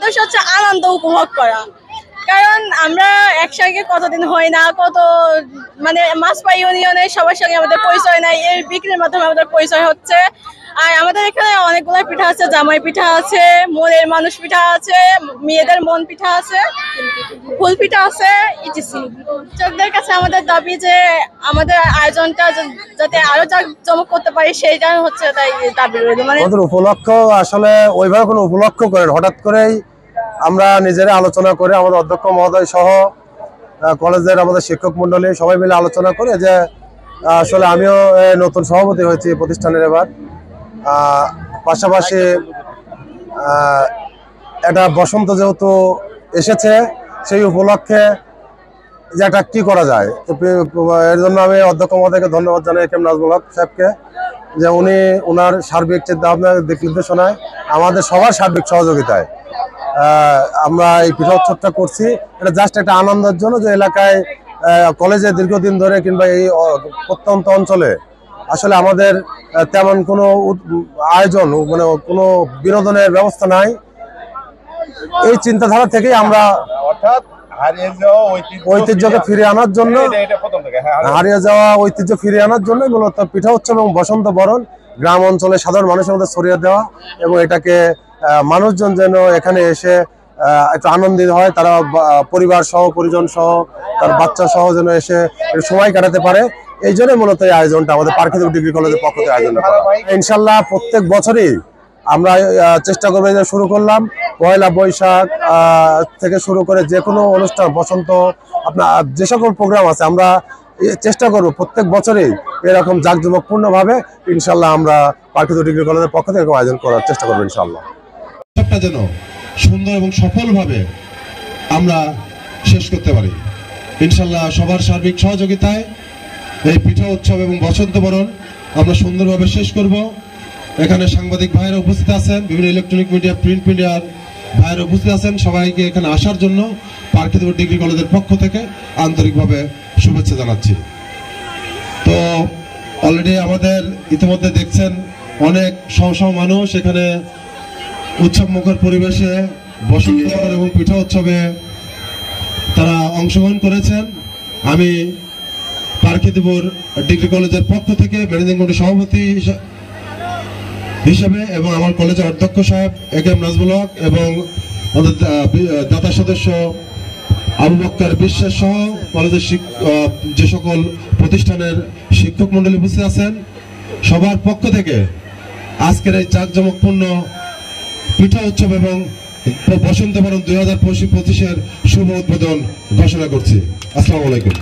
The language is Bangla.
উদ্দেশ্য হচ্ছে আনন্দ উপভোগ করা। কারণ আমরা একসঙ্গে কতদিন হয় না, কত মানে মাসপা ইউনিয়নের সবার সঙ্গে আমাদের পরিচয় নাই, এর বিক্রির মাধ্যমে আমাদের পরিচয় হচ্ছে। আর আমাদের এখানে অনেকগুলো পিঠা আছে, জামাই পিঠা আছে, মনের মানুষ পিঠা আছে, মেয়েদের মন পিঠা আছে, ফুল পিঠা আছে, ইটিসি। দর্শকদের কাছে আমাদের দাবি যে আমাদের আয়োজনটা যাতে আরো জাঁকজমক করতে পারি, সেইটা হচ্ছে তাই দাবি রইল। মানে আমাদের উপলক্ষ আসলে ওইভাবে কোনো উপলক্ষ করেন, হঠাৎ করেই আমরা নিজেরা আলোচনা করে আমাদের অধ্যক্ষ মহোদয় সহ কলেজের আমাদের শিক্ষক মন্ডলী সবাই মিলে আলোচনা করে যে আসলে আমিও নতুন সভাপতি হয়েছি প্রতিষ্ঠানের এবার। পাশাপাশি এটা বসন্ত যেহেতু এসেছে, সেই উপলক্ষে যে একটা কী করা যায়, এর জন্য আমি অধ্যক্ষ মহোদয়কে ধন্যবাদ জানাই একে এম নাজমুল হক সাহেবকে, যে উনি ওনার সার্বিক চিন্তাভাবনা দিক নির্দেশনায় আমাদের সবার সার্বিক সহযোগিতায় আমরা এই পিঠা উৎসবটা করছি। এটা জাস্ট একটা আনন্দের জন্য, যে এলাকায় কলেজে দীর্ঘদিন ধরে কিংবা এই প্রত্যন্ত অঞ্চলে আসলে আমাদের তেমন কোনো আয়োজন মানে কোনো বিনোদনের ব্যবস্থা নাই। এই চিন্তাধারা থেকেই আমরা অর্থাৎ ঐতিহ্যকে ফিরিয়ে আনার জন্য, হারিয়ে যাওয়া ঐতিহ্য ফিরিয়ে আনার জন্য মূলত পিঠা উৎসব এবং বসন্ত বরণ গ্রাম অঞ্চলে সাধারণ মানুষের মধ্যে ছড়িয়ে দেওয়া, এবং এটাকে মানুষজন যেন এখানে এসে একটু আনন্দিত হয়, তারা পরিবার সহ পরিজন সহ তার বাচ্চা সহ যেন এসে সময় কাটাতে পারে। এই জন্য মূলত এই আয়োজনটা আমাদের পার্কহিলপুর ডিগ্রি কলেজের পক্ষ থেকে আয়োজন করা। ইনশাল্লাহ প্রত্যেক বছরই আমরা চেষ্টা করবো, যে শুরু করলাম পয়লা বৈশাখ থেকে শুরু করে যে কোনো অনুষ্ঠান, বসন্ত, আপনার যে সকল প্রোগ্রাম আছে, আমরা চেষ্টা করবো প্রত্যেক বছরেই এরকম জাঁকজমকপূর্ণভাবে ইনশাল্লাহ আমরা পার্কহিলপুর ডিগ্রি কলেজের পক্ষ থেকে আয়োজন করার চেষ্টা করবো ইনশাল্লাহ। যেন সুন্দর এবং সফলভাবে আমরা শেষ করতে পারি ইনশাল্লাহ। সবার সার্বিক সহযোগিতায় এই পিঠা উৎসব এবং বসন্ত বরণ আমরা সুন্দরভাবে শেষ করব। এখানে সাংবাদিক ভাইয়েরা উপস্থিত আছেন, বিভিন্ন ইলেকট্রনিক মিডিয়া, প্রিন্ট মিডিয়ার ভাইয়েরা উপস্থিত আছেন। সবাইকে এখানে আসার জন্য পার্কহিলপুর ডিগ্রি কলেজের পক্ষ থেকে আন্তরিকভাবে শুভেচ্ছা জানাচ্ছি। তো অলরেডি আমাদের ইতিমধ্যে দেখছেন অনেক শহ মানুষ এখানে উৎসব মুখর পরিবেশে বসন্ত বরণ এবং পিঠা উৎসবে তারা অংশগ্রহণ করেছেন। আমি পার্কহিলপুর ডিগ্রি কলেজের পক্ষ থেকে ম্যানেজিং কমিটির সভাপতি হিসাবে এবং আমার কলেজের অধ্যক্ষ সাহেব একে এম নাজমুল হক এবং আমাদের দাতা সদস্য আবু বক্কর বিশ্বাস সহ কলেজের যে সকল প্রতিষ্ঠানের শিক্ষক মন্ডলী উপস্থিত আছেন, সবার পক্ষ থেকে আজকের এই জাঁকজমকপূর্ণ পিঠা উৎসব এবং বসন্ত বরণ 2025-এর শুভ উদ্বোধন ঘোষণা করছি। আসসালামু আলাইকুম।